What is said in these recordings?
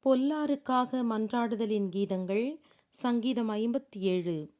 பொல்லாருக்காக மன்றாடுதலின் கீதங்கள். சங்கீதம் 57.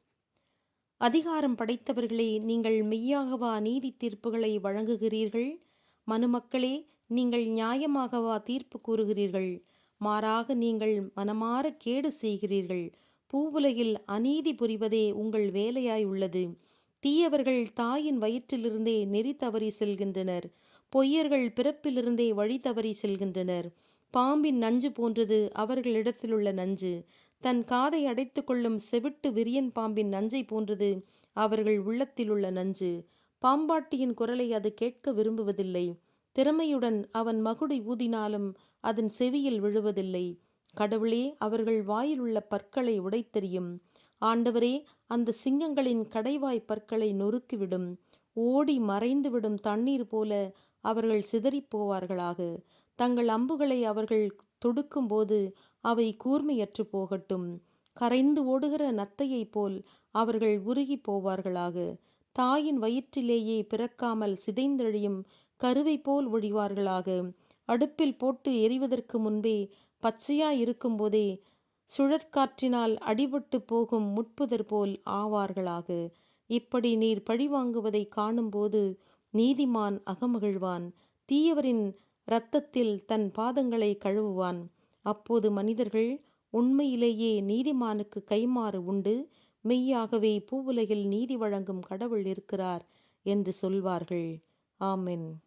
அதிகாரம் படைத்தவர்களே, நீங்கள் மெய்யாகவா நீதி தீர்ப்புகளை வழங்குகிறீர்கள்? மனுமக்களே, நீங்கள் நியாயமாகவா தீர்ப்பு கூறுகிறீர்கள்? மாறாக நீங்கள் மனமாற கேடு செய்கிறீர்கள். பூவுலகில் அநீதி புரிவதே உங்கள் வேலையாய் உள்ளது. தீயவர்கள் தாயின் வயிற்றிலிருந்தே நெறி தவறி செல்கின்றனர். பொய்யர்கள் பிறப்பிலிருந்தே வழி தவறி செல்கின்றனர். பாம்பின் நஞ்சு போன்றது அவர்களிடத்திலுள்ள நஞ்சு. தன் காதை அடைத்து கொள்ளும் செவிட்டு விரியன் பாம்பின் நஞ்சை போன்றது அவர்கள் உள்ளத்திலுள்ள நஞ்சு. பாம்பாட்டியின் குரலை அது கேட்க விரும்புவதில்லை. திறமையுடன் அவன் மகுடி ஊதினாலும் அதன் செவியில் விழுவதில்லை. கடவுளே, அவர்கள் வாயிலுள்ள பற்களை உடைத்தெறியும். ஆண்டவரே, அந்த சிங்கங்களின் கடைவாய் பற்களை நொறுக்கிவிடும். ஓடி மறைந்துவிடும் தண்ணீர் போல அவர்கள் சிதறிப்போவார்களாக. தங்கள் அம்புகளை அவர்கள் தொடுக்கும்போது அவை கூர்மையற்று போகட்டும். கரைந்து ஓடுகிற நத்தையைப் போல் அவர்கள் உருகி போவார்களாக. தாயின் வயிற்றிலேயே பிறக்காமல் சிதைந்தழியும் கருவை போல் ஒழிவார்களாக. அடுப்பில் போட்டு எரிவதற்கு முன்பே பச்சையாய் இருக்கும்போதே சுழற்காற்றினால் அடிபட்டு போகும் முட்புதர் போல் ஆவார்களாக. இப்படி நீர் பழிவாங்குவதை காணும்போது நீதிமான் அகமகிழ்வான். தீயவரின் இரத்தத்தில் தன் பாதங்களை கழுவுவான். அப்போது மனிதர்கள், உண்மையிலேயே நீதிமானுக்கு கைமாறு உண்டு, மெய்யாகவே பூவுலகில் நீதி வழங்கும் கடவுள் இருக்கிறார் என்று சொல்வார்கள். ஆமென்.